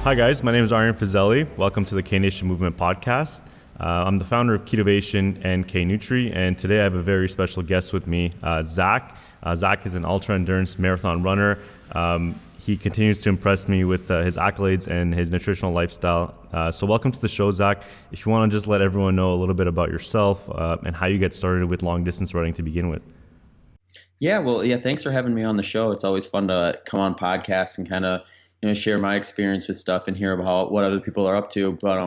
Hi guys, my name is Aryan Fazeli. Welcome to the K Nation Movement podcast. I'm the founder of Ketovation and K Nutri, and today I have a very special guest with me, Zach. Zach is an ultra endurance marathon runner. He continues to impress me with his accolades and his nutritional lifestyle. So welcome to the show, Zach. If you want to just let everyone know a little bit about yourself and how you get started with long distance running to begin with. Yeah, thanks for having me on the show. It's always fun to come on podcasts and kind of, share my experience with stuff and hear about what other people are up to. But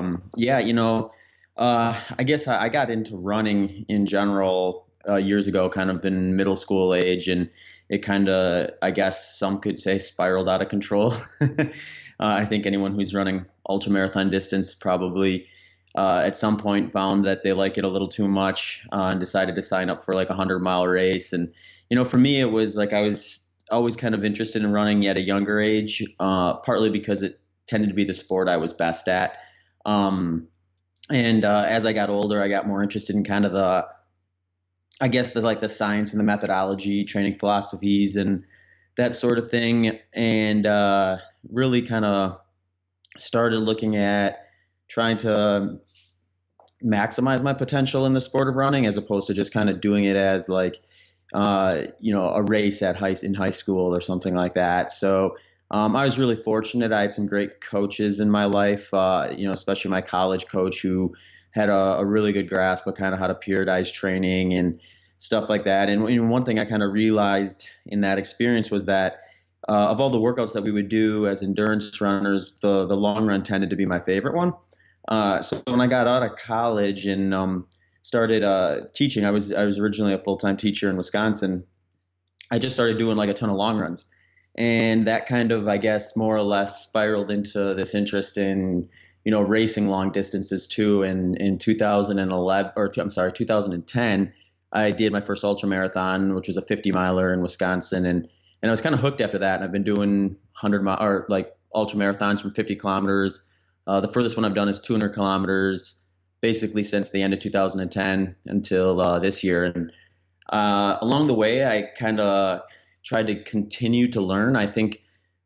I guess I got into running in general years ago, kind of in middle school age, and it kind of, I guess some could say, spiraled out of control. I think anyone who's running ultramarathon distance probably at some point found that they like it a little too much and decided to sign up for like a 100-mile race. And for me, it was like I was always kind of interested in running at a younger age, partly because it tended to be the sport I was best at. And as I got older, I got more interested in kind of the science and the methodology, training philosophies, and that sort of thing. And really kind of started looking at trying to maximize my potential in the sport of running, as opposed to just kind of doing it as like, a race in high school or something like that. So I was really fortunate. I had some great coaches in my life, especially my college coach, who had a really good grasp of kind of how to periodize training and stuff like that. And one thing I kind of realized in that experience was that of all the workouts that we would do as endurance runners, the long run tended to be my favorite one. So when I got out of college and started teaching, I was originally a full-time teacher in Wisconsin. I just started doing like a ton of long runs. And that kind of, I guess, more or less spiraled into this interest in, racing long distances too. And in 2010, I did my first ultramarathon, which was a 50-miler in Wisconsin. And I was kind of hooked after that. And I've been doing 100-mile or like ultramarathons from 50 kilometers. The furthest one I've done is 200 kilometers, basically since the end of 2010 until this year. And along the way, I kind of tried to continue to learn. I think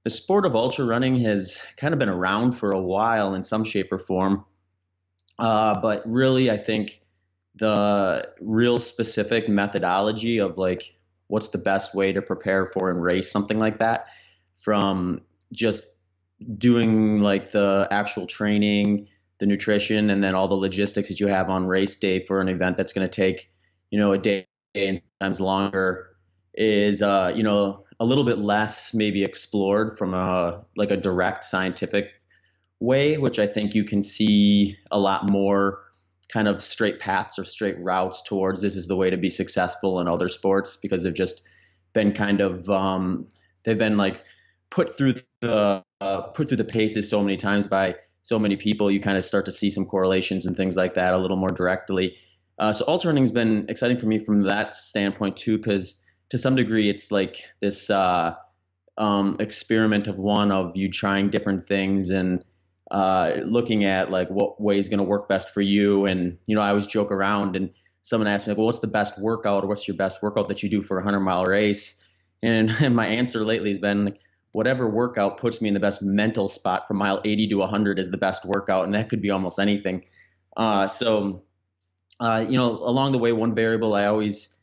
the sport of ultra running has kind of been around for a while in some shape or form. But really, I think the real specific methodology of like what's the best way to prepare for and race something like that, from just doing like the actual training, the nutrition, and then all the logistics that you have on race day for an event that's going to take, a day and sometimes longer, is, a little bit less maybe explored from a direct scientific way, which I think you can see a lot more kind of straight paths or straight routes towards this is the way to be successful in other sports, because they've just been kind of, they've been like put through the paces so many times by so many people. You kind of start to see some correlations and things like that a little more directly. So ultra running has been exciting for me from that standpoint too, because to some degree it's like this experiment of you trying different things and looking at like what way is going to work best for you. And I always joke around, and someone asked me like, well, what's the best workout, or what's your best workout that you do for a 100-mile race? And my answer lately has been like, whatever workout puts me in the best mental spot from mile 80 to 100 is the best workout. And that could be almost anything. So along the way, one variable I always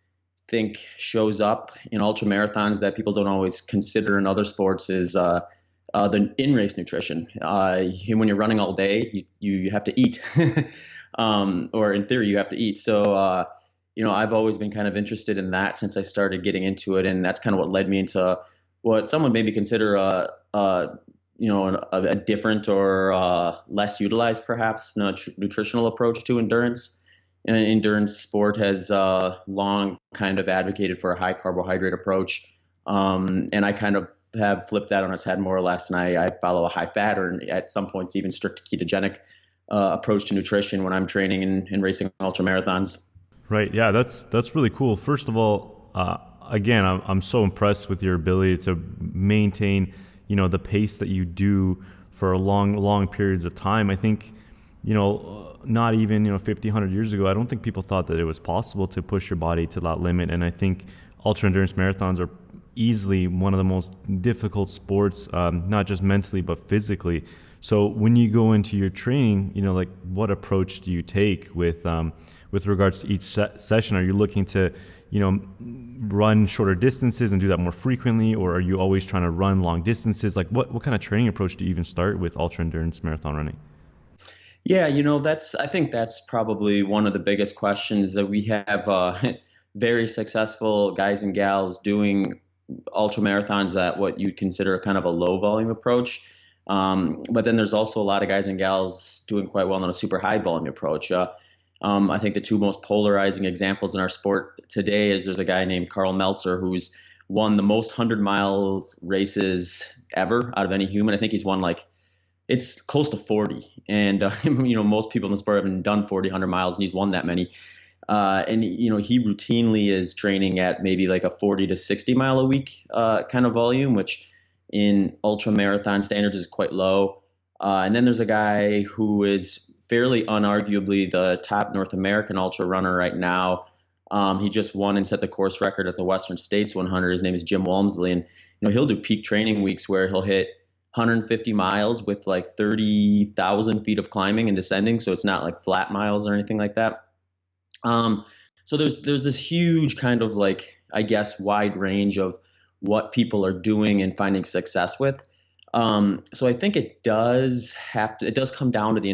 think shows up in ultra marathons that people don't always consider in other sports is the in-race nutrition. When you're running all day, you have to eat, or in theory, you have to eat. So, I've always been kind of interested in that since I started getting into it. And that's kind of what led me into what some would maybe consider a different or less utilized, perhaps, nutritional approach to endurance. And endurance sport has long kind of advocated for a high carbohydrate approach, and I kind of have flipped that on its head more or less, and I follow a high fat, or at some points even strict ketogenic approach to nutrition when I'm training and racing ultra marathons. Right. Yeah, that's really cool. First of all, again, I'm so impressed with your ability to maintain, the pace that you do for long periods of time. I think, not even, 50, 100 years ago, I don't think people thought that it was possible to push your body to that limit. And I think ultra endurance marathons are easily one of the most difficult sports, not just mentally, but physically. So when you go into your training, like what approach do you take with regards to each session? Are you looking to, run shorter distances and do that more frequently, or are you always trying to run long distances? Like what kind of training approach do you even start with ultra endurance marathon running? Yeah, I think that's probably one of the biggest questions that we have very successful guys and gals doing ultra marathons at what you'd consider kind of a low volume approach. But then there's also a lot of guys and gals doing quite well on a super high volume approach. I think the two most polarizing examples in our sport today is there's a guy named Carl Meltzer who's won the most 100-mile races ever out of any human. I think he's won like it's close to 40. And, most people in the sport haven't done 40, 100 miles, and he's won that many. He routinely is training at maybe like a 40 to 60 mile a week kind of volume, which in ultra marathon standards is quite low. And then there's a guy who is fairly unarguably the top North American ultra runner right now. He just won and set the course record at the Western States 100. His name is Jim Walmsley. And, he'll do peak training weeks where he'll hit 150 miles with like 30,000 feet of climbing and descending. So it's not like flat miles or anything like that. So there's this huge kind of like, I guess, wide range of what people are doing and finding success with. So I think it does come down to the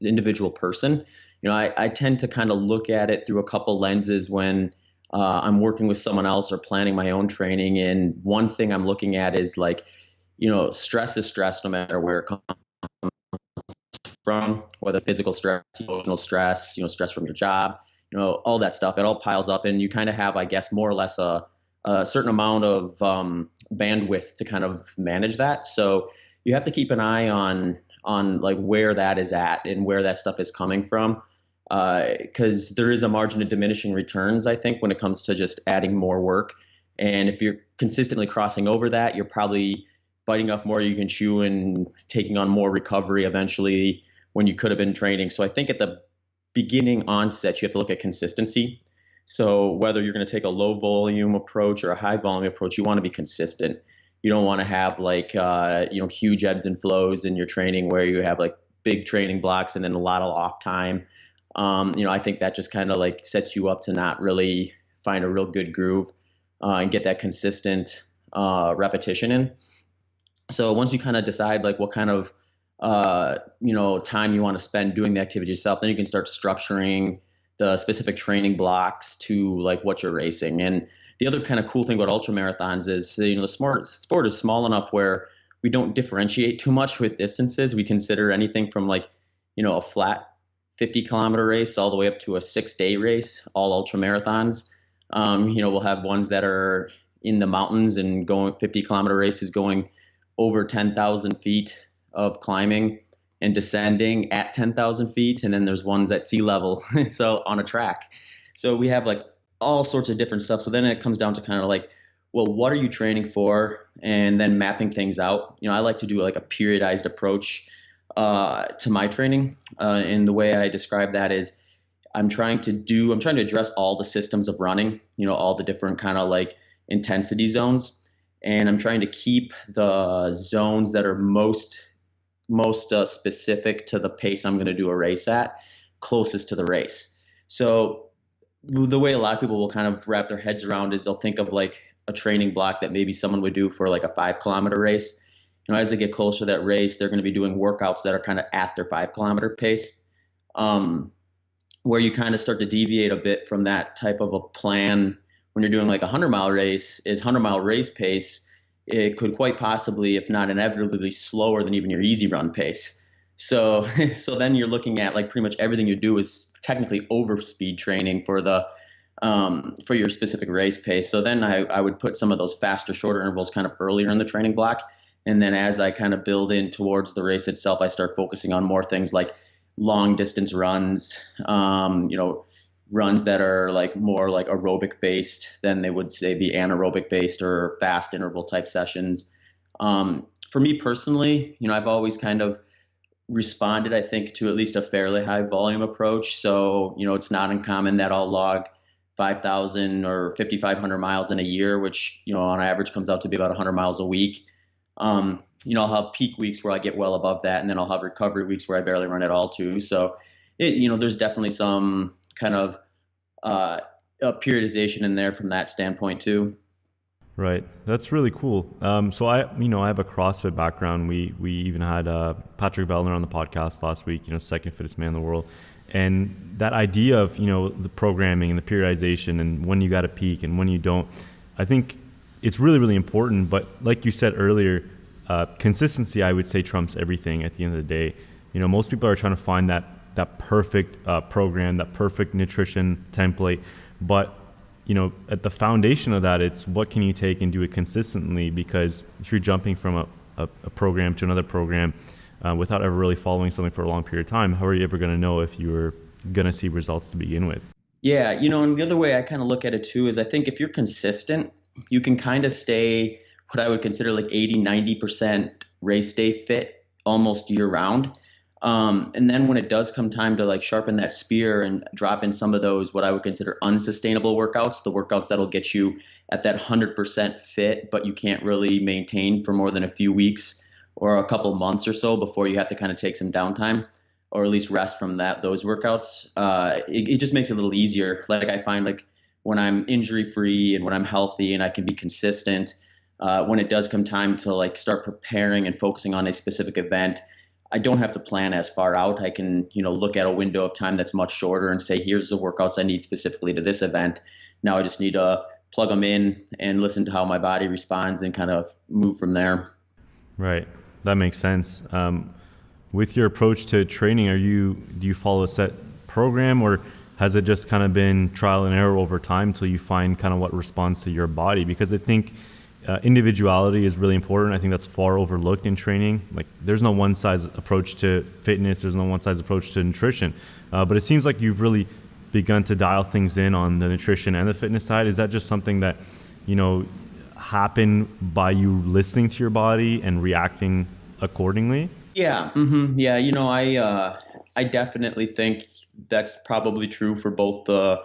individual person. I tend to kind of look at it through a couple lenses when I'm working with someone else or planning my own training. And one thing I'm looking at is like, stress is stress no matter where it comes from, whether physical stress, emotional stress, stress from your job, all that stuff. It all piles up, and you kind of have, I guess, more or less a certain amount of bandwidth to kind of manage that. So you have to keep an eye on like where that is at and where that stuff is coming from, because there is a margin of diminishing returns, I think, when it comes to just adding more work. And if you're consistently crossing over that, you're probably biting off more you can chew and taking on more recovery eventually when you could have been training. So I think at the beginning onset, you have to look at consistency. So whether you're going to take a low volume approach or a high volume approach, you want to be consistent. You don't want to have like, huge ebbs and flows in your training where you have like big training blocks and then a lot of off time. I think that just kind of like sets you up to not really find a real good groove and get that consistent repetition in. So once you kind of decide like what kind of time you want to spend doing the activity yourself, then you can start structuring the specific training blocks to like what you're racing. And the other kind of cool thing about ultra marathons is the sport is small enough where we don't differentiate too much with distances. We consider anything from like a flat 50-kilometer race all the way up to a 6-day race, all ultra marathons. We'll have ones that are in the mountains and going 50-kilometer races going over 10,000 feet of climbing and descending at 10,000 feet. And then there's ones at sea level, so on a track. So we have like all sorts of different stuff. So then it comes down to kind of like, well, what are you training for? And then mapping things out. I like to do like a periodized approach to my training. And the way I describe that is I'm trying to address all the systems of running, all the different kind of like intensity zones. And I'm trying to keep the zones that are most specific to the pace I'm going to do a race at closest to the race. So the way a lot of people will kind of wrap their heads around is they'll think of like a training block that maybe someone would do for like a 5-kilometer race. As they get closer to that race, they're going to be doing workouts that are kind of at their 5-kilometer pace, where you kind of start to deviate a bit from that type of a plan. When you're doing like a 100-mile race, 100-mile race pace, it could quite possibly, if not inevitably, be slower than even your easy run pace. So then you're looking at like pretty much everything you do is technically over speed training for for your specific race pace. So then I would put some of those faster, shorter intervals kind of earlier in the training block. And then as I kind of build in towards the race itself, I start focusing on more things like long distance runs, runs that are like more like aerobic based than they would say be anaerobic based or fast interval type sessions. For me personally, I've always kind of responded, I think, to at least a fairly high volume approach. So, it's not uncommon that I'll log 5,000 or 5,500 miles in a year, which, on average comes out to be about 100 miles a week. I'll have peak weeks where I get well above that, and then I'll have recovery weeks where I barely run at all too. So there's definitely some kind of a periodization in there from that standpoint too. Right. That's really cool. So I have a CrossFit background. We even had Patrick Bellner on the podcast last week, second fittest man in the world. And that idea of, the programming and the periodization and when you got to peak and when you don't, I think it's really, really important. But like you said earlier, consistency, I would say, trumps everything at the end of the day. Most people are trying to find that perfect program, that perfect nutrition template. But at the foundation of that, it's what can you take and do it consistently? Because if you're jumping from a program to another program without ever really following something for a long period of time, how are you ever going to know if you're going to see results to begin with? Yeah, and the other way I kind of look at it too is I think if you're consistent, you can kind of stay what I would consider like 80-90% race day fit almost year round. And then when it does come time to like sharpen that spear and drop in some of those, what I would consider unsustainable workouts, the workouts that'll get you at that 100% fit, but you can't really maintain for more than a few weeks or a couple months or so before you have to kind of take some downtime or at least rest from those workouts. It just makes it a little easier. Like I find like when I'm injury free and when I'm healthy and I can be consistent, when it does come time to like start preparing and focusing on a specific event, I don't have to plan as far out. I can, look at a window of time that's much shorter and say, here's the workouts I need specifically to this event. Now I just need to plug them in and listen to how my body responds and kind of move from there. Right. That makes sense. With your approach to training, do you follow a set program, or has it just kind of been trial and error over time till you find kind of what responds to your body? Because I think individuality is really important. I think that's far overlooked in training. Like there's no one size approach to fitness. There's no one size approach to nutrition. But it seems like you've really begun to dial things in on the nutrition and the fitness side. Is that just something that, happen by you listening to your body and reacting accordingly? Yeah. Yeah. I definitely think that's probably true for both the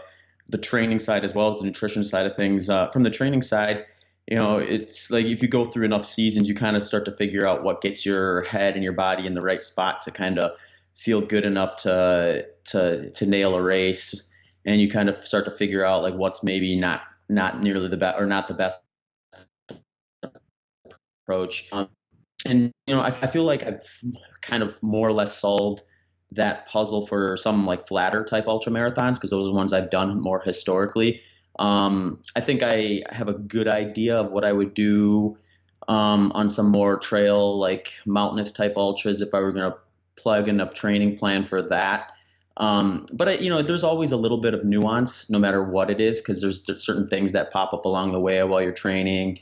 training side as well as the nutrition side of things. From the training side, it's like if you go through enough seasons, you kind of start to figure out what gets your head and your body in the right spot to kind of feel good enough to nail a race. And you kind of start to figure out like what's maybe not nearly the best or not the best approach. I feel like I've kind of more or less solved that puzzle for some like flatter type ultra marathons because those are the ones I've done more historically. I think I have a good idea of what I would do on some more trail, like mountainous type ultras if I were going to plug in a training plan for that. But there's always a little bit of nuance no matter what it is because there's certain things that pop up along the way while you're training.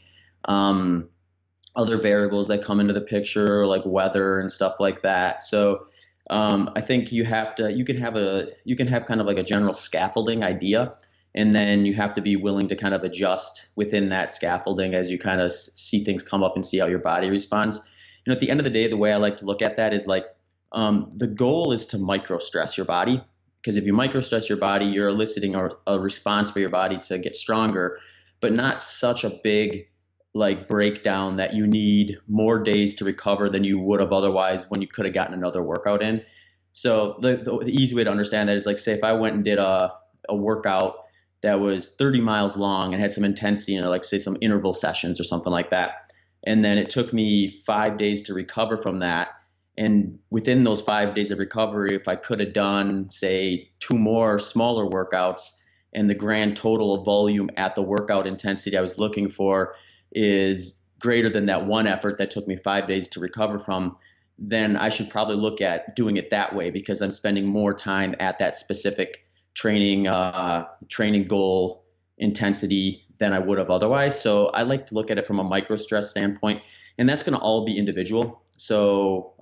Other variables that come into the picture like weather and stuff like that. So I think you can have kind of like a general scaffolding idea. And then you have to be willing to kind of adjust within that scaffolding as you kind of see things come up and see how your body responds. At the end of the day, the way I like to look at that is like the goal is to micro stress your body. Because if you micro stress your body, you're eliciting a response for your body to get stronger, but not such a big like breakdown that you need more days to recover than you would have otherwise when you could have gotten another workout in. So the easy way to understand that is like, say if I went and did a workout that was 30 miles long and had some intensity in it, like say some interval sessions or something like that. And then it took me 5 days to recover from that. And within those 5 days of recovery, if I could have done, say, 2 more smaller workouts and the grand total of volume at the workout intensity I was looking for is greater than that one effort that took me 5 days to recover from, then I should probably look at doing it that way because I'm spending more time at that specific training goal intensity than I would have otherwise. So I like to look at it from a micro stress standpoint, and that's going to all be individual. So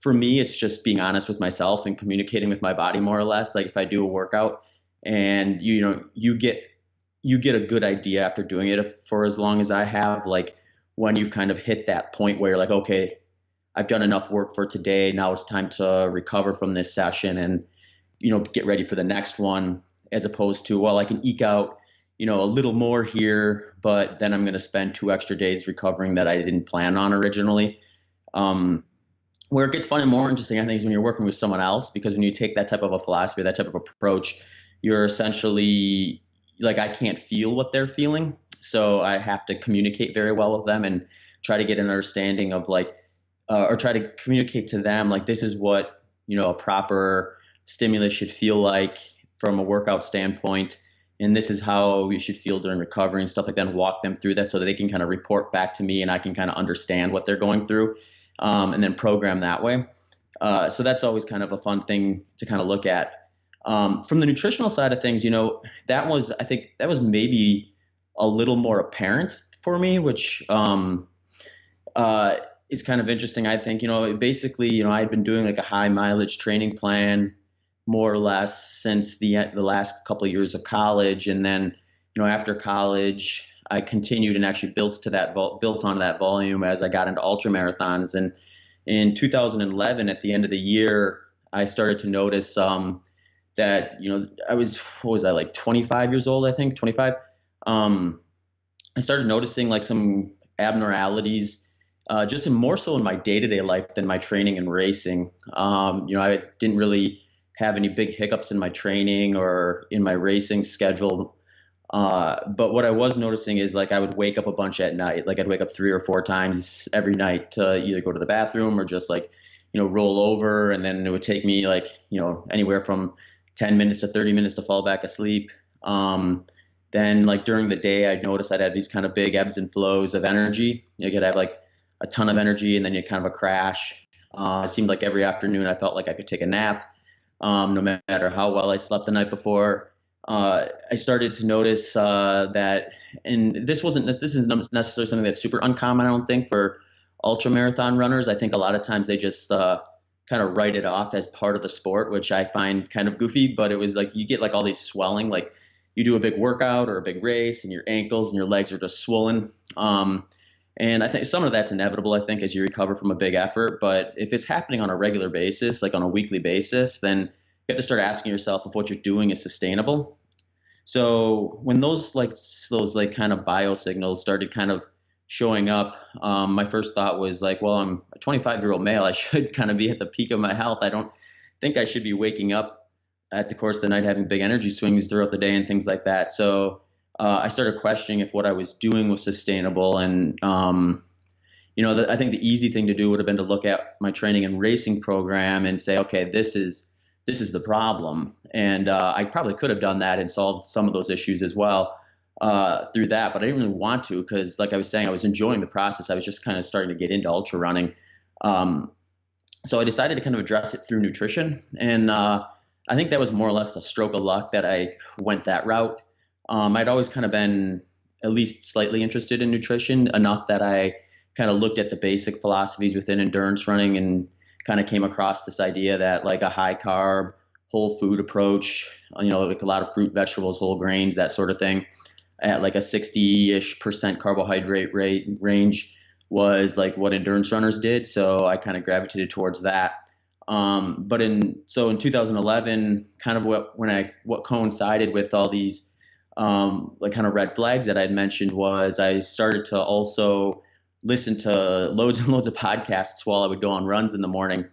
for me, it's just being honest with myself and communicating with my body more or less. Like if I do a workout and you get a good idea after doing it for as long as I have, like when you've kind of hit that point where you're like, okay, I've done enough work for today. Now it's time to recover from this session and, get ready for the next one, as opposed to, well, I can eke out, a little more here, but then I'm going to spend 2 extra days recovering that I didn't plan on originally. Um, where it gets fun and more interesting, I think, is when you're working with someone else, because when you take that type of a philosophy, that type of approach, you're essentially like, I can't feel what they're feeling. So I have to communicate very well with them and try to get an understanding of like, or try to communicate to them, like, this is what, a proper stimulus should feel like from a workout standpoint. And this is how you should feel during recovery and stuff like that, and walk them through that so that they can kind of report back to me and I can kind of understand what they're going through, and then program that way. So that's always kind of a fun thing to kind of look at. From the nutritional side of things, I think that was maybe a little more apparent for me, which is kind of interesting. I think, basically, I had been doing like a high mileage training plan more or less since the last couple of years of college. And then, after college, I continued and actually built onto that volume as I got into ultra marathons. And in 2011, at the end of the year, I started to notice that, what was I, like 25 years old, I think, 25. I started noticing like some abnormalities, just more so in my day-to-day life than my training and racing. I didn't really have any big hiccups in my training or in my racing schedule. But what I was noticing is like I would wake up a bunch at night. Like I'd wake up 3 or 4 times every night to either go to the bathroom or just like, roll over. And then it would take me like, anywhere from 10 minutes to 30 minutes to fall back asleep. Then like during the day, I'd notice I'd have these kind of big ebbs and flows of energy. You could have like a ton of energy and then you kind of a crash. It seemed like every afternoon I felt like I could take a nap, no matter how well I slept the night before. I started to notice that, and this isn't necessarily something that's super uncommon, I don't think, for ultra marathon runners. I think a lot of times they just kind of write it off as part of the sport, which I find kind of goofy. But it was like you get like all these swelling, like you do a big workout or a big race, and your ankles and your legs are just swollen. And I think some of that's inevitable, I think, as you recover from a big effort. But if it's happening on a regular basis, like on a weekly basis, then you have to start asking yourself if what you're doing is sustainable. So when those kind of biosignals started kind of showing up, my first thought was like, well, I'm a 25-year-old male. I should kind of be at the peak of my health. I don't think I should be waking up at the course of the night having big energy swings throughout the day and things like that. So I started questioning if what I was doing was sustainable. And, I think the easy thing to do would have been to look at my training and racing program and say, okay, this is the problem. And I probably could have done that and solved some of those issues as well through that. But I didn't really want to because, like I was saying, I was enjoying the process. I was just kind of starting to get into ultra running. So I decided to kind of address it through nutrition. And I think that was more or less a stroke of luck that I went that route. I'd always kind of been at least slightly interested in nutrition, enough that I kind of looked at the basic philosophies within endurance running and kind of came across this idea that like a high carb, whole food approach, like a lot of fruit, vegetables, whole grains, that sort of thing, at like a 60-ish% carbohydrate rate range was like what endurance runners did. So I kind of gravitated towards that. But in 2011, kind of what coincided with all these like kind of red flags that I had mentioned was I started to also listen to loads and loads of podcasts while I would go on runs in the morning,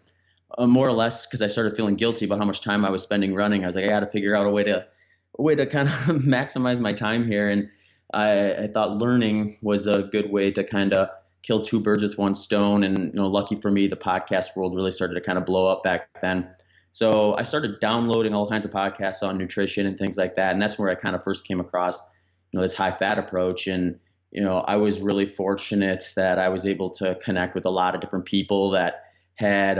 more or less because I started feeling guilty about how much time I was spending running. I was like, I got to figure out a way to kind of maximize my time here. And I thought learning was a good way to kind of kill two birds with one stone. And, lucky for me, the podcast world really started to kind of blow up back then. So I started downloading all kinds of podcasts on nutrition and things like that. And that's where I kind of first came across, this high fat approach. And, I was really fortunate that I was able to connect with a lot of different people that had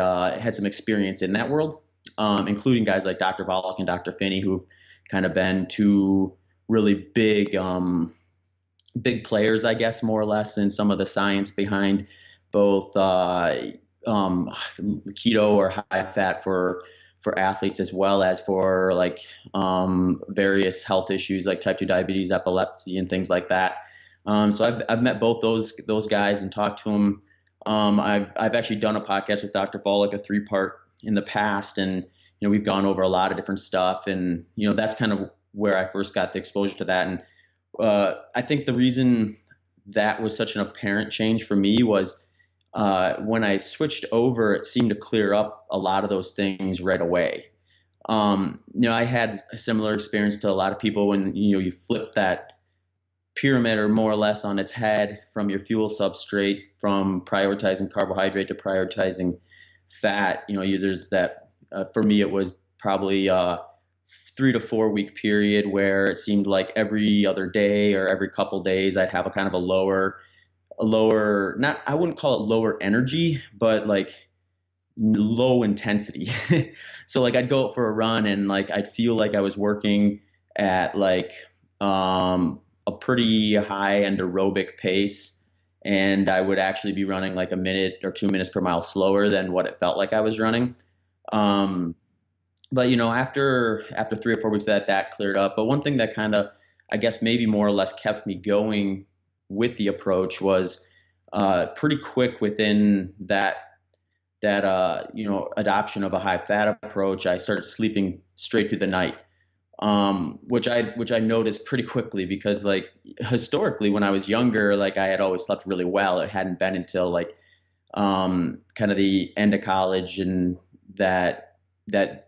some experience in that world, including guys like Dr. Volk and Dr. Finney, who've kind of been two really big players, I guess, more or less, in some of the science behind both keto or high fat for athletes, as well as for like various health issues like type 2 diabetes, epilepsy, and things like that. So I've met both those guys and talked to them. I've actually done a podcast with Dr. Volek, a 3-part in the past, and we've gone over a lot of different stuff, and that's kind of where I first got the exposure to that. And I think the reason that was such an apparent change for me was when I switched over, it seemed to clear up a lot of those things right away. I had a similar experience to a lot of people when you flip that pyramid or more or less on its head from your fuel substrate from prioritizing carbohydrate to prioritizing fat. There's that. For me, it was probably 3 to 4 week period where it seemed like every other day or every couple days I'd have a kind of a lower, not, I wouldn't call it lower energy, but like low intensity. So like I'd go out for a run and like I'd feel like I was working at like a pretty high end aerobic pace, and I would actually be running like a minute or 2 minutes per mile slower than what it felt like I was running. Um, but after 3 or 4 weeks that cleared up. But one thing that kind of, I guess, maybe more or less kept me going with the approach was pretty quick within that adoption of a high fat approach. I started sleeping straight through the night, which I noticed pretty quickly because like historically when I was younger, like I had always slept really well. It hadn't been until like kind of the end of college and that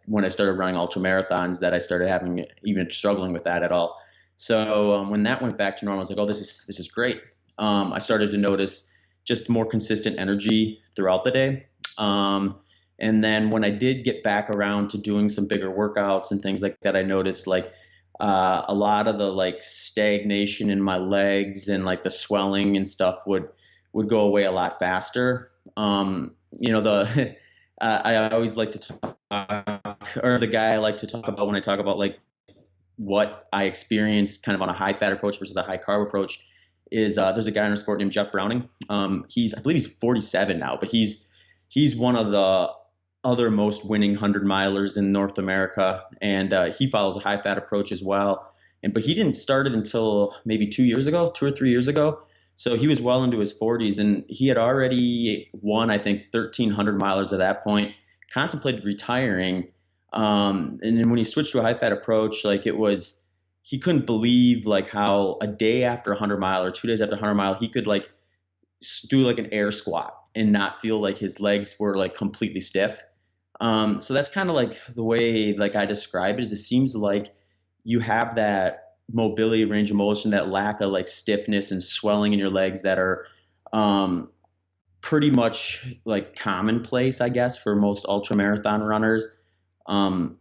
when I started running ultra marathons that I started having even struggling with that at all. So when that went back to normal, I was like, oh, this is great. I started to notice just more consistent energy throughout the day. And then when I did get back around to doing some bigger workouts and things like that, I noticed like a lot of the like stagnation in my legs and like the swelling and stuff would go away a lot faster. The I always like to talk, or the guy I like to talk about when I talk about like what I experienced kind of on a high fat approach versus a high carb approach is there's a guy in our sport named Jeff Browning. I believe he's 47 now, but he's one of the other most winning 100 milers in North America, and he follows a high fat approach as well. But he didn't start it until maybe 2 years ago, 2 or 3 years ago. So he was well into his 40s, and he had already won, I think, 1,300 milers at that point. Contemplated retiring, and then when he switched to a high fat approach, like he couldn't believe like how a day after a 100 mile or 2 days after a 100 mile, he could like do like an air squat and not feel like his legs were like completely stiff. So that's kind of like the way like I describe it is it seems like you have that mobility range of motion, that lack of like stiffness and swelling in your legs that are pretty much like commonplace, I guess, for most ultra marathon runners. Um,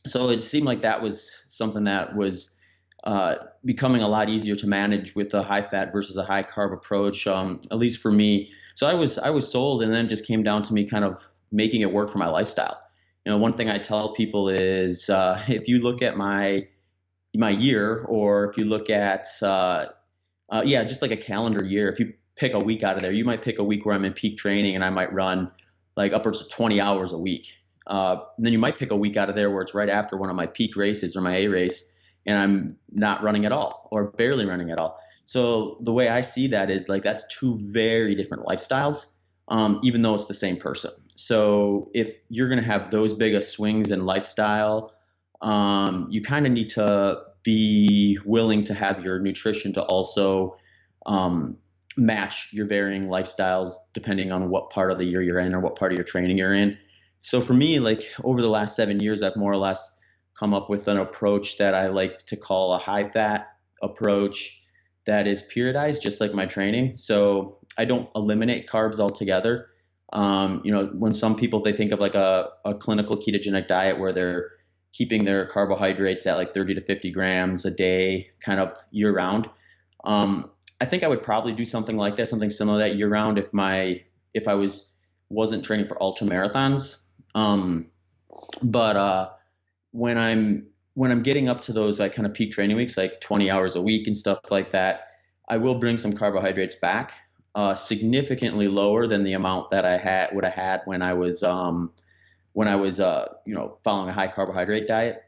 so it seemed like that was something that was becoming a lot easier to manage with a high fat versus a high carb approach, at least for me. So I was sold, and then it just came down to me kind of making it work for my lifestyle. One thing I tell people is if you look at my year, or if you look at just like a calendar year, if you pick a week out of there, you might pick a week where I'm in peak training and I might run like upwards of 20 hours a week. And then you might pick a week out of there where it's right after one of my peak races or my A race, and I'm not running at all or barely running at all. So the way I see that is like that's two very different lifestyles, even though it's the same person. So if you're going to have those big of swings in lifestyle, you kind of need to be willing to have your nutrition to also match your varying lifestyles depending on what part of the year you're in or what part of your training you're in. So for me, like over the last 7 years, I've more or less come up with an approach that I like to call a high fat approach that is periodized, just like my training. So I don't eliminate carbs altogether. When some people, they think of like a clinical ketogenic diet where they're keeping their carbohydrates at like 30 to 50 grams a day, kind of year round. I think I would probably do something like that, something similar to that year round if I wasn't training for ultra marathons. But when I'm getting up to those like kind of peak training weeks, like 20 hours a week and stuff like that, I will bring some carbohydrates back, significantly lower than the amount that I would have had when I was following a high carbohydrate diet.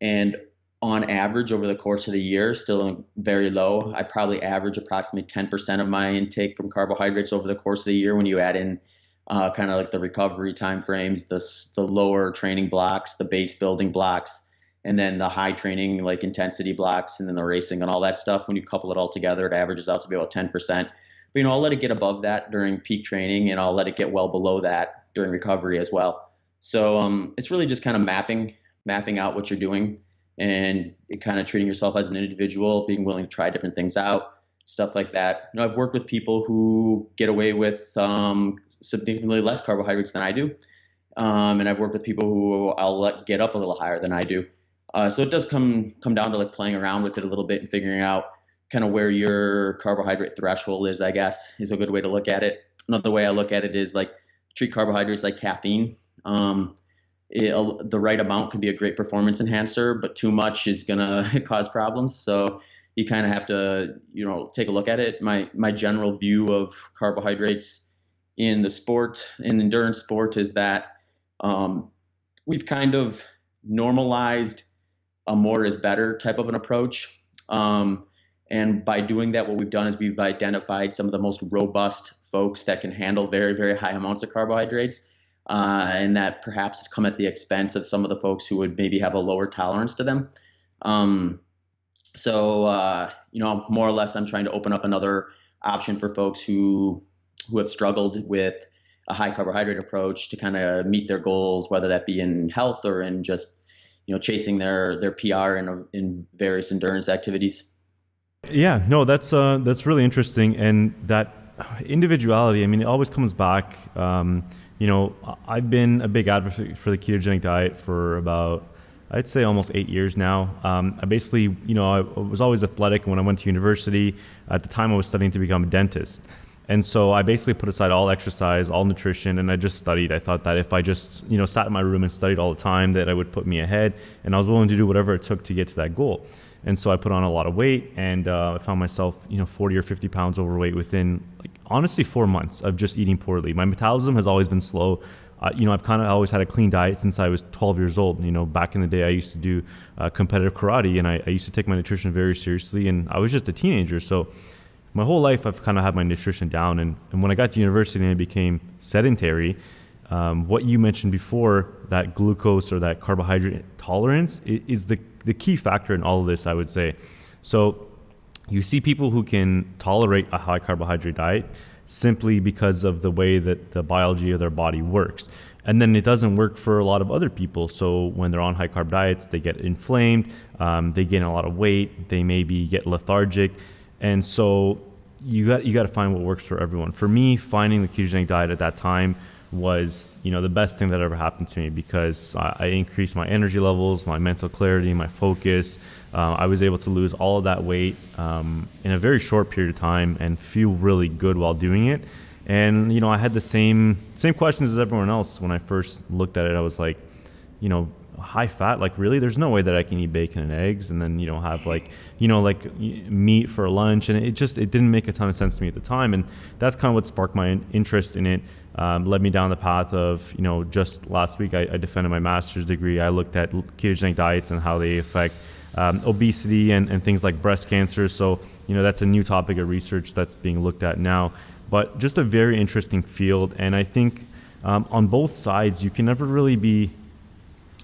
And on average over the course of the year, still very low. I probably average approximately 10% of my intake from carbohydrates over the course of the year when you add in kind of like the recovery timeframes, the lower training blocks, the base building blocks, and then the high training like intensity blocks, and then the racing and all that stuff. When you couple it all together, it averages out to be about 10%. But I'll let it get above that during peak training, and I'll let it get well below that during recovery as well. So it's really just kind of mapping out what you're doing, and kind of treating yourself as an individual, being willing to try different things out, stuff like that. I've worked with people who get away with significantly less carbohydrates than I do. And I've worked with people who I'll let get up a little higher than I do. So it does come down to like playing around with it a little bit and figuring out kind of where your carbohydrate threshold is, I guess, is a good way to look at it. Another way I look at it is like treat carbohydrates like caffeine. The right amount can be a great performance enhancer, but too much is going to cause problems. So you kind of have to, take a look at it. My general view of carbohydrates in the sport, in endurance sport, is that we've kind of normalized a more is better type of an approach. And by doing that, what we've done is we've identified some of the most robust folks that can handle very, very high amounts of carbohydrates. And that perhaps has come at the expense of some of the folks who would maybe have a lower tolerance to them. More or less, I'm trying to open up another option for folks who have struggled with a high carbohydrate approach to kind of meet their goals, whether that be in health or in just, chasing their PR in various endurance activities. Yeah, no, that's really interesting. And that individuality, it always comes back. I've been a big advocate for the ketogenic diet for about, I'd say, almost 8 years now. I basically, I was always athletic. When I went to university, at the time I was studying to become a dentist. And so I basically put aside all exercise, all nutrition, and I just studied. I thought that if I just, sat in my room and studied all the time, that it would put me ahead, and I was willing to do whatever it took to get to that goal. And so I put on a lot of weight, and I found myself, 40 or 50 pounds overweight within, honestly, 4 months of just eating poorly. My metabolism has always been slow. I've kind of always had a clean diet since I was 12 years old. Back in the day, I used to do competitive karate, and I used to take my nutrition very seriously, and I was just a teenager. So my whole life, I've kind of had my nutrition down. And when I got to university and I became sedentary, what you mentioned before, that glucose or that carbohydrate tolerance is the key factor in all of this, I would say. So you see people who can tolerate a high carbohydrate diet simply because of the way that the biology of their body works. And then it doesn't work for a lot of other people. So when they're on high carb diets, they get inflamed, they gain a lot of weight, they maybe get lethargic. And so you got to find what works for everyone. For me, finding the ketogenic diet at that time was, the best thing that ever happened to me, because I increased my energy levels, my mental clarity, my focus. I was able to lose all of that weight in a very short period of time and feel really good while doing it. And, I had the same questions as everyone else. When I first looked at it, I was like, high fat, really? There's no way that I can eat bacon and eggs and then, have meat for lunch. And it didn't make a ton of sense to me at the time. And that's kind of what sparked my interest in it. Led me down the path of, just last week, I defended my master's degree. I looked at ketogenic diets and how they affect obesity and things like breast cancer. So, that's a new topic of research that's being looked at now. But just a very interesting field. And I think on both sides, you can never really be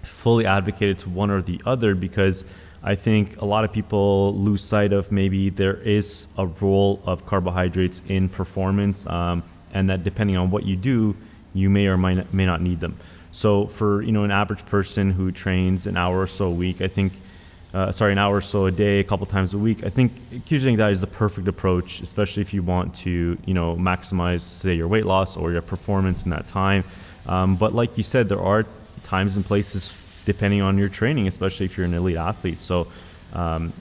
fully advocated to one or the other, because I think a lot of people lose sight of maybe there is a role of carbohydrates in performance, and that depending on what you do, you may or may not need them. So for an average person who trains an hour or so a week, I think an hour or so a day, a couple times a week, I think ketogenic diet is the perfect approach, especially if you want to maximize, say, your weight loss or your performance in that time. But like you said, there are times and places depending on your training, especially if you're an elite athlete. So, in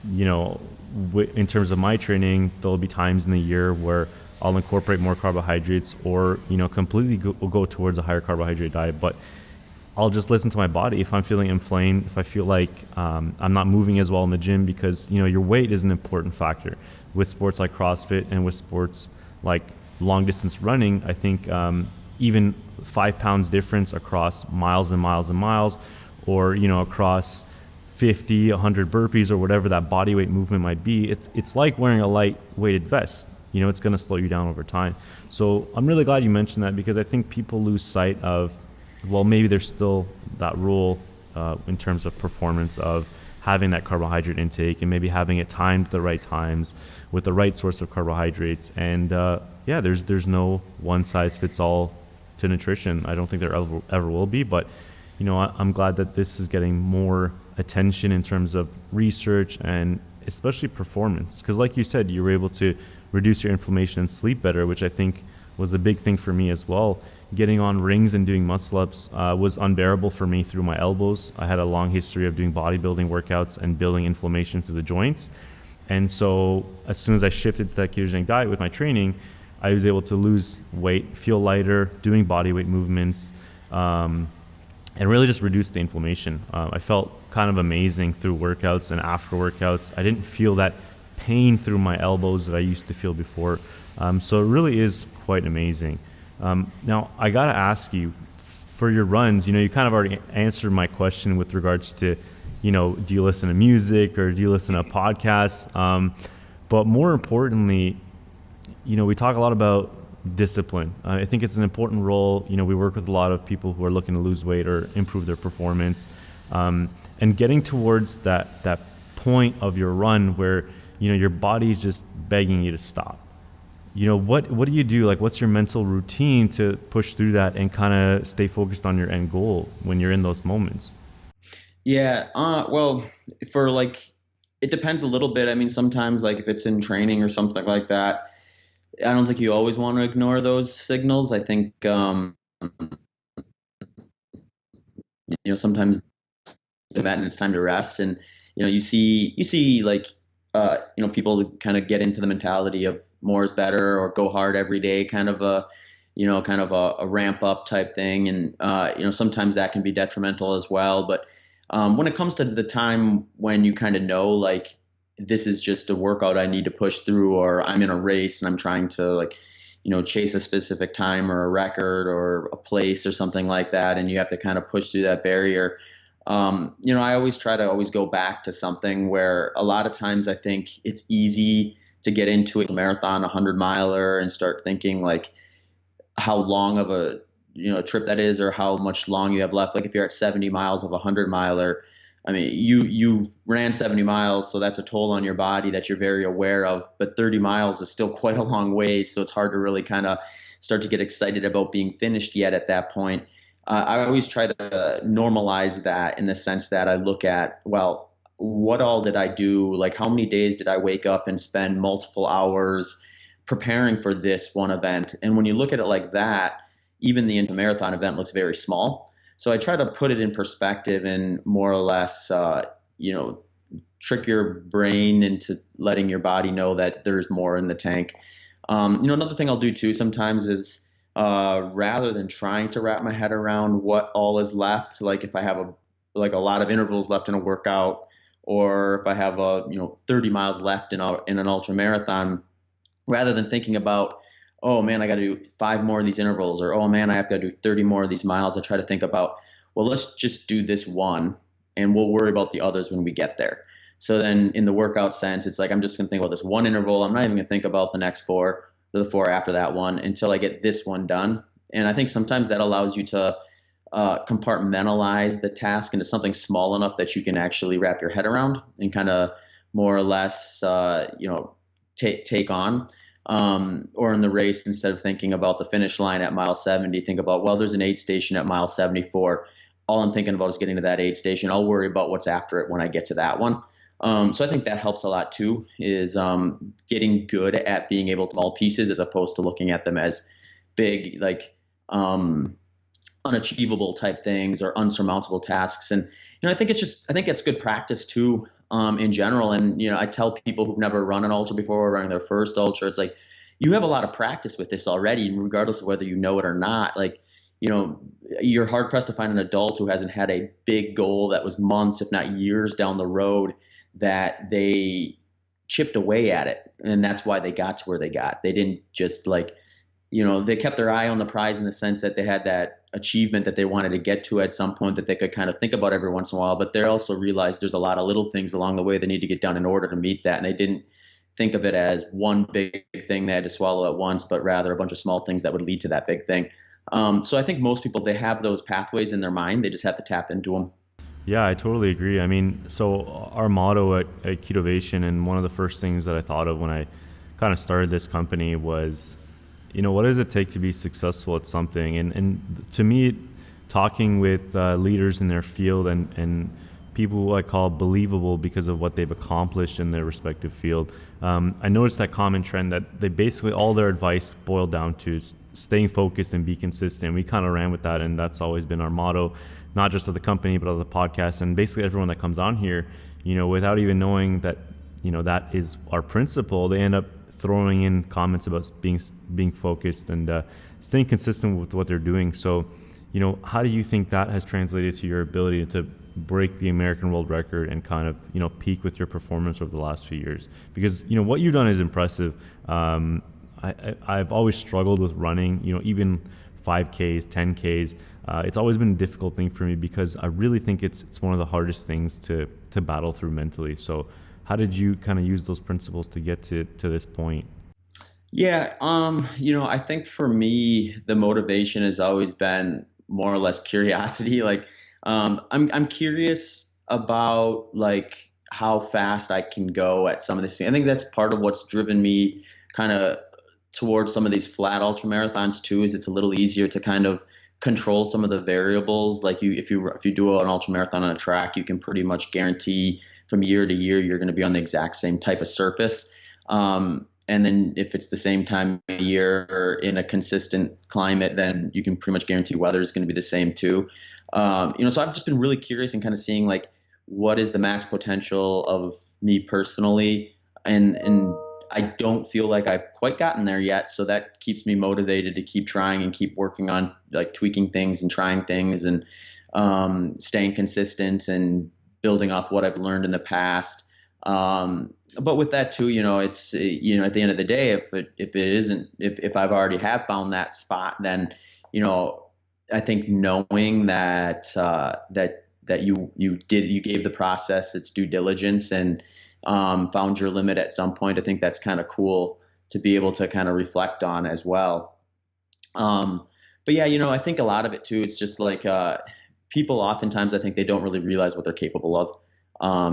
terms of my training, there'll be times in the year where I'll incorporate more carbohydrates or, completely go towards a higher carbohydrate diet. But I'll just listen to my body. If I'm feeling inflamed, if I feel like I'm not moving as well in the gym, because, your weight is an important factor with sports like CrossFit and with sports like long distance running. I think even 5 pounds difference across miles and miles and miles, or across 50, 100 burpees or whatever that body weight movement might be, it's like wearing a light weighted vest. It's going to slow you down over time. So I'm really glad you mentioned that, because I think people lose sight of, well, maybe there's still that role in terms of performance of having that carbohydrate intake and maybe having it timed at the right times with the right source of carbohydrates. And yeah, there's no one size fits all to nutrition. I don't think there ever will be, but you know, I'm glad that this is getting more attention in terms of research and especially performance. Because like you said, you were able to reduce your inflammation and sleep better, which I think was a big thing for me as well. Getting on rings and doing muscle ups was unbearable for me through my elbows. I had a long history of doing bodybuilding workouts and building inflammation through the joints. And so as soon as I shifted to that ketogenic diet with my training, I was able to lose weight, feel lighter, doing body weight movements, and really just reduce the inflammation. I felt kind of amazing through workouts and after workouts. I didn't feel that pain through my elbows that I used to feel before. So it really is quite amazing. Now, I got to ask you, for your runs, you know, you kind of already answered my question with regards to, you know, do you listen to music or do you listen to podcasts? But more importantly, you know, we talk a lot about discipline. I think it's an important role. You know, we work with a lot of people who are looking to lose weight or improve their performance, and getting towards that point of your run where, you know, your body's just begging you to stop. You know, what do you do? Like, what's your mental routine to push through that and kind of stay focused on your end goal when you're in those moments? Yeah. Well, for like, it depends a little bit. I mean, sometimes like if it's in training or something like that, I don't think you always want to ignore those signals. I think, sometimes the event and it's time to rest. And, you see like, people kind of get into the mentality of more is better or go hard every day, kind of a ramp up type thing. And, sometimes that can be detrimental as well. But when it comes to the time when you kind of know, like, this is just a workout I need to push through, or I'm in a race and I'm trying to, like, chase a specific time or a record or a place or something like that, and you have to kind of push through that barrier. I always try to always go back to something where a lot of times I think it's easy to get into a marathon, 100-miler, and start thinking like how long of a trip that is, or how much long you have left. Like if you're at 70 miles of a 100-miler, I mean, you've ran 70 miles, so that's a toll on your body that you're very aware of. But 30 miles is still quite a long way, so it's hard to really kind of start to get excited about being finished yet at that point. I always try to normalize that in the sense that I look at, well, what all did I do? Like, how many days did I wake up and spend multiple hours preparing for this one event? And when you look at it like that, even the marathon event looks very small. So I try to put it in perspective and more or less, trick your brain into letting your body know that there's more in the tank. Another thing I'll do too sometimes is rather than trying to wrap my head around what all is left, like if I have a lot of intervals left in a workout, or if I have 30 miles left in an ultra marathon, rather than thinking about, oh man, I got to do 5 more of these intervals, or oh man, I have to do 30 more of these miles, I try to think about, well, let's just do this one and we'll worry about the others when we get there. So then in the workout sense, it's like I'm just going to think about this one interval. I'm not even going to think about the next 4, the 4 after that one, until I get this one done. And I think sometimes that allows you to compartmentalize the task into something small enough that you can actually wrap your head around and kind of more or less, take on. Or in the race, instead of thinking about the finish line at mile 70, think about, well, there's an aid station at mile 74. All I'm thinking about is getting to that aid station. I'll worry about what's after it when I get to that one. So I think that helps a lot too, is getting good at being able to small pieces as opposed to looking at them as big, like unachievable type things or unsurmountable tasks. And I think that's good practice too, in general. And I tell people who've never run an ultra before or running their first ultra, it's like, you have a lot of practice with this already, regardless of whether you know it or not. Like, you're hard pressed to find an adult who hasn't had a big goal that was months, if not years down the road, that they chipped away at it. And that's why they got to where they got. They didn't just they kept their eye on the prize in the sense that they had that achievement that they wanted to get to at some point that they could kind of think about every once in a while. But they also realized there's a lot of little things along the way they need to get done in order to meet that. And they didn't think of it as one big thing they had to swallow at once, but rather a bunch of small things that would lead to that big thing. So I think most people, they have those pathways in their mind. They just have to tap into them. Yeah, I totally agree. I mean, so our motto at Ketovation, and one of the first things that I thought of when I kind of started this company was, what does it take to be successful at something? And to me, talking with leaders in their field and people who I call believable because of what they've accomplished in their respective field, I noticed that common trend that they basically all their advice boiled down to staying focused and be consistent. We kind of ran with that, and that's always been our motto, not just of the company but of the podcast. And basically everyone that comes on here, without even knowing that, that is our principle, they end up throwing in comments about being focused and staying consistent with what they're doing. So, how do you think that has translated to your ability to break the American world record and kind of, peak with your performance over the last few years? Because, what you've done is impressive. I've always struggled with running, even 5Ks, 10Ks. It's always been a difficult thing for me because I really think it's one of the hardest things to battle through mentally. So how did you kind of use those principles to get to this point? Yeah, I think for me, the motivation has always been more or less curiosity. Like, I'm curious about like how fast I can go at some of these things. I think that's part of what's driven me kind of towards some of these flat ultra marathons too. Is it's a little easier to kind of control some of the variables. Like if you do an ultra marathon on a track, you can pretty much guarantee from year to year you're going to be on the exact same type of surface. And then if it's the same time of year in a consistent climate, then you can pretty much guarantee weather is going to be the same too. So I've just been really curious and kind of seeing like what is the max potential of me personally, and I don't feel like I've quite gotten there yet. So that keeps me motivated to keep trying and keep working on like tweaking things and trying things and staying consistent and building off what I've learned in the past. But with that too, it's at the end of the day, if I've already have found that spot, then I think knowing that you gave the process its due diligence and found your limit at some point. I think that's kind of cool to be able to kind of reflect on as well. But yeah, I think a lot of it too, it's just like people oftentimes, I think they don't really realize what they're capable of.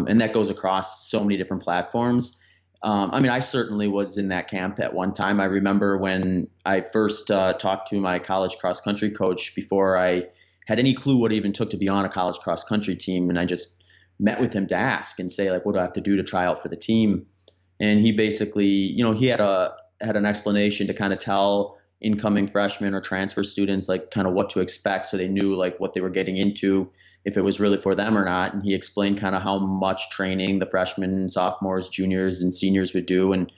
And that goes across so many different platforms. I certainly was in that camp at one time. I remember when I first talked to my college cross country coach before I had any clue what it even took to be on a college cross country team. And I just met with him to ask and say, like, what do I have to do to try out for the team? And he basically, he had an explanation to kind of tell incoming freshmen or transfer students, like kind of what to expect. So they knew like what they were getting into, if it was really for them or not. And he explained kind of how much training the freshmen, sophomores, juniors, and seniors would do. And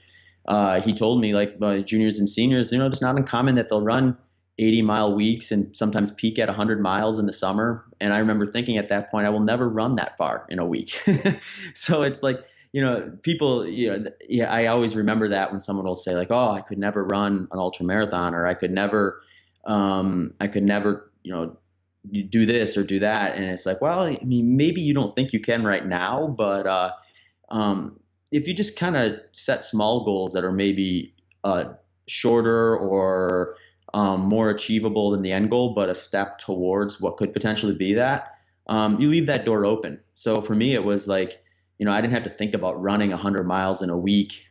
he told me like juniors and seniors, it's not uncommon that they'll run 80-mile weeks and sometimes peak at 100 miles in the summer. And I remember thinking at that point, I will never run that far in a week. So it's like, people, I always remember that when someone will say like, oh, I could never run an ultra marathon, or I could never, do this or do that. And it's like, well, maybe you don't think you can right now, but if you just kind of set small goals that are maybe shorter or more achievable than the end goal, but a step towards what could potentially be that, you leave that door open. So for me, it was like, I didn't have to think about running 100 miles in a week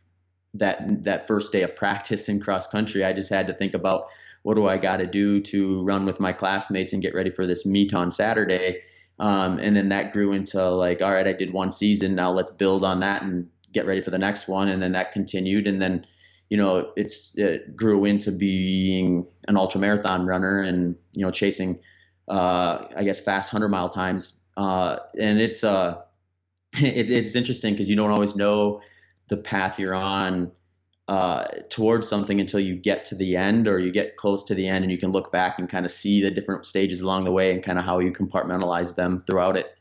that first day of practice in cross country. I just had to think about, what do I got to do to run with my classmates and get ready for this meet on Saturday? And then that grew into like, all right, I did one season. Now let's build on that and get ready for the next one. And then that continued. And then, it grew into being an ultra marathon runner and, chasing, fast 100-mile times. And it's interesting because you don't always know the path you're on towards something until you get to the end, or you get close to the end, and you can look back and kind of see the different stages along the way and kind of how you compartmentalize them throughout it.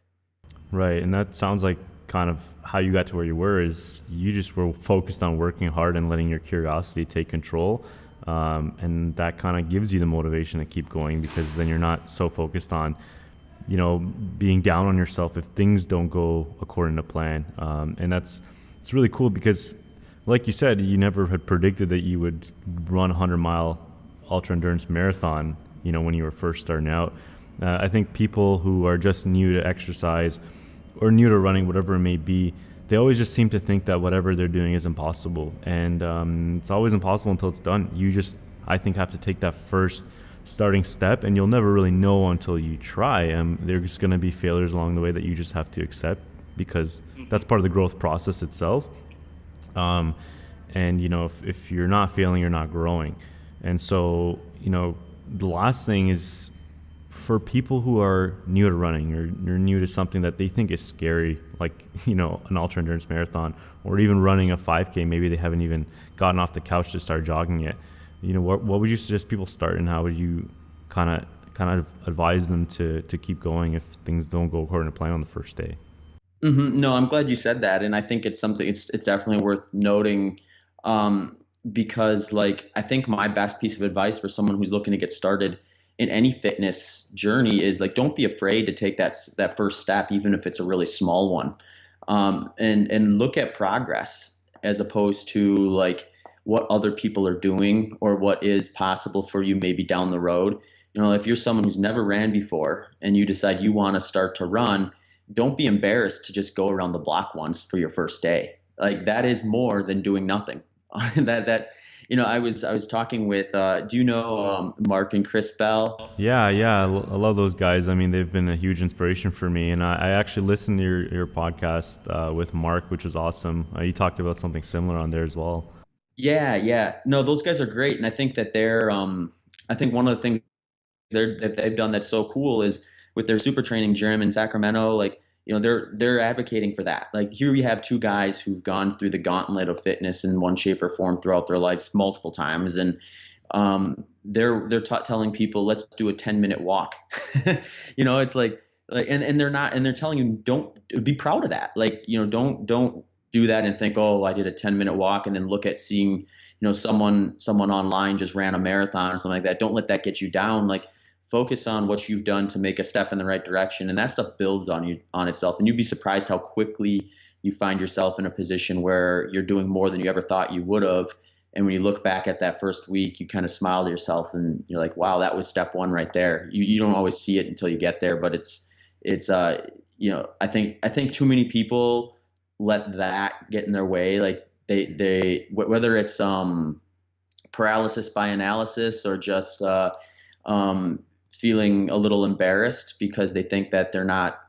Right. And that sounds like kind of how you got to where you were, is you just were focused on working hard and letting your curiosity take control. And that kind of gives you the motivation to keep going, because then you're not so focused on, being down on yourself if things don't go according to plan. And it's really cool because, like you said, you never had predicted that you would run a 100-mile ultra endurance marathon, when you were first starting out. I think people who are just new to exercise or new to running, whatever it may be, they always just seem to think that whatever they're doing is impossible. And it's always impossible until it's done. You just, I think, have to take that first starting step, and you'll never really know until you try. There's going to be failures along the way that you just have to accept, because that's part of the growth process itself. And, if you're not failing, you're not growing. And so, the last thing is, for people who are new to running, or you're new to something that they think is scary, like, an ultra endurance marathon, or even running a 5K, maybe they haven't even gotten off the couch to start jogging yet. What would you suggest people start, and how would you kind of advise them to keep going if things don't go according to plan on the first day? Mm-hmm. No, I'm glad you said that. And I think it's something, it's definitely worth noting, because I think my best piece of advice for someone who's looking to get started in any fitness journey is don't be afraid to take that first step, even if it's a really small one. And look at progress as opposed to what other people are doing or what is possible for you maybe down the road. If you're someone who's never ran before and you decide you want to start to run, don't be embarrassed to just go around the block once for your first day. That is more than doing nothing. I was talking with, do you know Mark and Chris Bell? Yeah, I love those guys. I mean, they've been a huge inspiration for me. And I actually listened to your podcast with Mark, which was awesome. You talked about something similar on there as well. Yeah. No, those guys are great. And I think that I think one of the things that they've done that's so cool is with their super training gym in Sacramento, they're advocating for that. Here we have two guys who've gone through the gauntlet of fitness in one shape or form throughout their lives multiple times. And they're telling people, let's do a 10-minute walk. It's and they're telling you, don't be proud of that. Don't do that and think, oh, I did a 10-minute walk, and then look at seeing, someone online just ran a marathon or something like that. Don't let that get you down. Focus on what you've done to make a step in the right direction, and that stuff builds on itself. And you'd be surprised how quickly you find yourself in a position where you're doing more than you ever thought you would have. And when you look back at that first week, you kind of smile to yourself and you're like, wow, that was step one right there. You don't always see it until you get there, but it's I think too many people let that get in their way. They whether it's paralysis by analysis or just feeling a little embarrassed because they think that they're not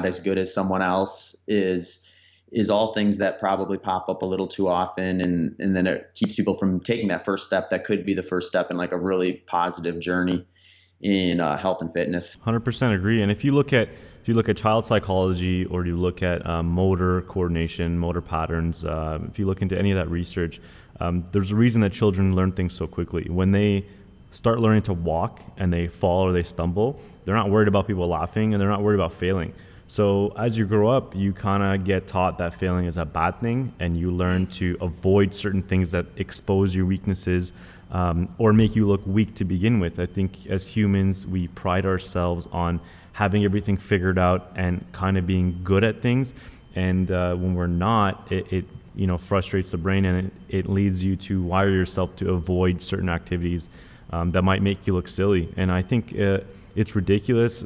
as good as someone else is all things that probably pop up a little too often, and then it keeps people from taking that first step that could be the first step in a really positive journey in health and fitness. 100% agree. And if you look at child psychology, or you look at motor coordination, motor patterns, if you look into any of that research, there's a reason that children learn things so quickly. When they start learning to walk and they fall or they stumble, they're not worried about people laughing, and they're not worried about failing. So as you grow up, you kind of get taught that failing is a bad thing, and you learn to avoid certain things that expose your weaknesses or make you look weak to begin with. I think as humans, we pride ourselves on having everything figured out and kind of being good at things. And when we're not, it frustrates the brain, and it leads you to wire yourself to avoid certain activities that might make you look silly. And I think it's ridiculous,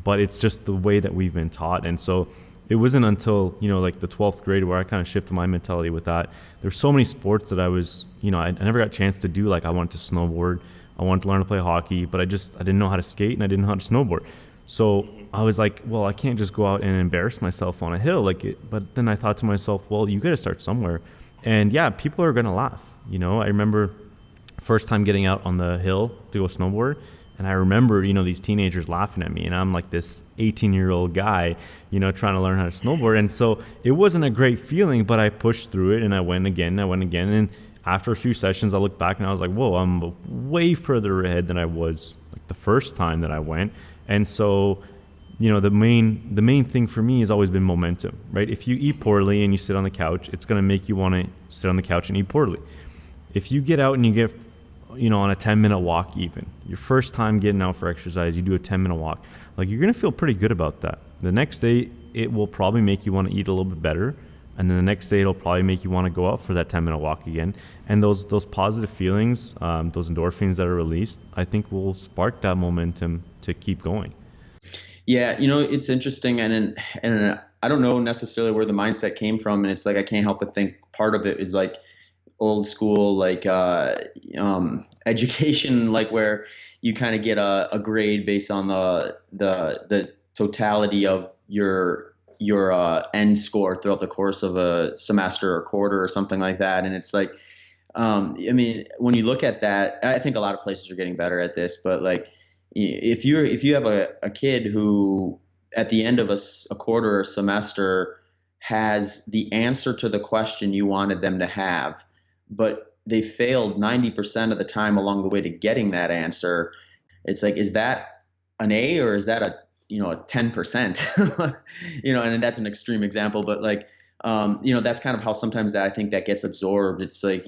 but it's just the way that we've been taught. And so it wasn't until, the 12th grade where I kind of shifted my mentality with that. There's so many sports that I was, I never got a chance to do. I wanted to snowboard, I wanted to learn to play hockey, but I didn't know how to skate, and I didn't know how to snowboard. So I was like, well, I can't just go out and embarrass myself on a hill. But then I thought to myself, well, you got to start somewhere. And yeah, people are going to laugh. I remember first time getting out on the hill to go snowboard, and I remember, these teenagers laughing at me, and I'm like this 18-year-old guy, trying to learn how to snowboard. And so it wasn't a great feeling, but I pushed through it, and I went again. And after a few sessions, I looked back and I was like, whoa, I'm way further ahead than I was the first time that I went. And so, the main thing for me has always been momentum, right? If you eat poorly and you sit on the couch, it's going to make you want to sit on the couch and eat poorly. If you get out and you get on a 10-minute walk, even your first time getting out for exercise, you do a 10-minute walk, you're going to feel pretty good about that. The next day, it will probably make you want to eat a little bit better, and then the next day it'll probably make you want to go out for that 10-minute walk again. And those positive feelings, those endorphins that are released, I think will spark that momentum to keep going. Yeah, it's interesting, and I don't know necessarily where the mindset came from, and it's like I can't help but think part of it is like old school, like education, like where you kind of get a grade based on the totality of your end score throughout the course of a semester or quarter or something like that, and it's like. I mean, when you look at that, I think a lot of places are getting better at this, but like if you have a kid who at the end of a quarter or semester has the answer to the question you wanted them to have, but they failed 90% of the time along the way to getting that answer, it's like, is that an A or is that a 10%? And that's an extreme example, but like, that's kind of how sometimes I think that gets absorbed. It's like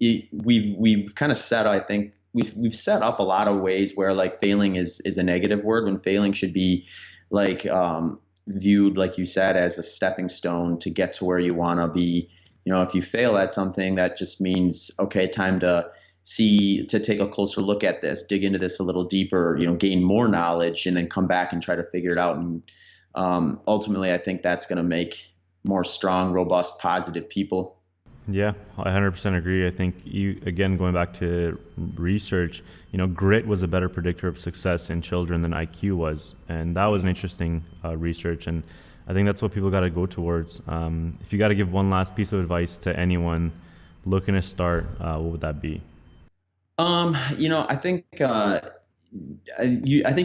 we've kind of set, I think we've set up a lot of ways where like failing is a negative word, when failing should be like viewed, like you said, as a stepping stone to get to where you want to be. If you fail at something, that just means, okay, time to take a closer look at this, dig into this a little deeper, gain more knowledge, and then come back and try to figure it out. And ultimately, I think that's going to make more strong, robust, positive people. Yeah, I 100% agree. I think again, going back to research, grit was a better predictor of success in children than IQ was. And that was an interesting research. And I think that's what people got to go towards. If you got to give one last piece of advice to anyone looking to start, what would that be? I think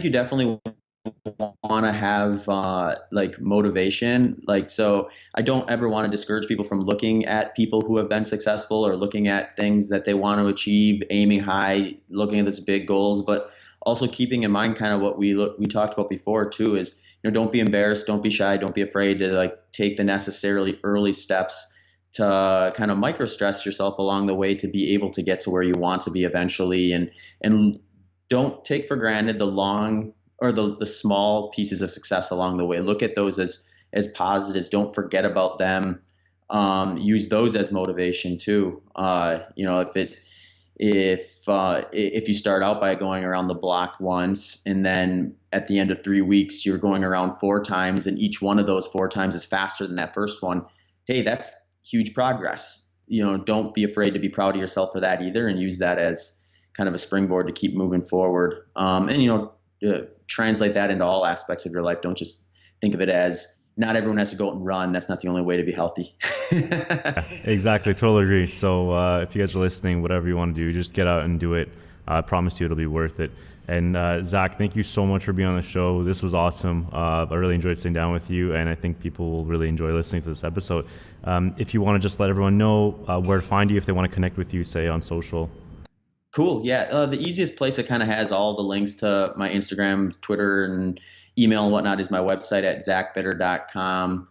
you definitely want to have like motivation. Like, so I don't ever want to discourage people from looking at people who have been successful or looking at things that they want to achieve, aiming high, looking at those big goals, but also keeping in mind kind of what we talked about before too, is, don't be embarrassed, don't be shy, don't be afraid to like take the necessarily early steps to kind of micro stress yourself along the way to be able to get to where you want to be eventually. And don't take for granted the long or the small pieces of success along the way. Look at those as positives. Don't forget about them. Use those as motivation too. If you start out by going around the block once, and then at the end of 3 weeks you're going around 4 times, and each one of those 4 times is faster than that first one, hey, that's huge progress. Don't be afraid to be proud of yourself for that either, and use that as kind of a springboard to keep moving forward. Translate that into all aspects of your life. Don't just think of it as not everyone has to go out and run. That's not the only way to be healthy. Exactly. Totally agree. So if you guys are listening, whatever you want to do, just get out and do it. I promise you it'll be worth it. And Zach, thank you so much for being on the show. This was awesome. I really enjoyed sitting down with you, and I think people will really enjoy listening to this episode. If you want to just let everyone know where to find you, if they want to connect with you, say on social. Cool. Yeah. The easiest place that kind of has all the links to my Instagram, Twitter, and email and whatnot is my website at zachbitter.com.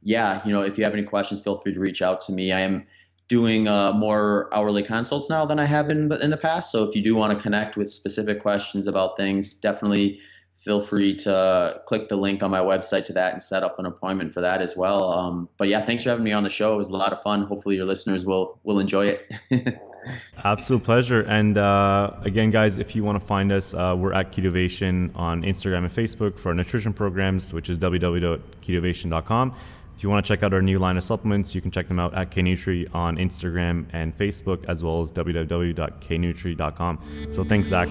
If you have any questions, feel free to reach out to me. I am doing more hourly consults now than I have in the past. So if you do want to connect with specific questions about things, definitely feel free to click the link on my website to that and set up an appointment for that as well. But yeah, thanks for having me on the show. It was a lot of fun. Hopefully your listeners will enjoy it. Absolute pleasure. And again, guys, if you want to find us, we're at Ketovation on Instagram and Facebook for our nutrition programs, which is www.ketovation.com. If you want to check out our new line of supplements, you can check them out at K Nutri on Instagram and Facebook, as well as www.knutri.com. So thanks, Zach.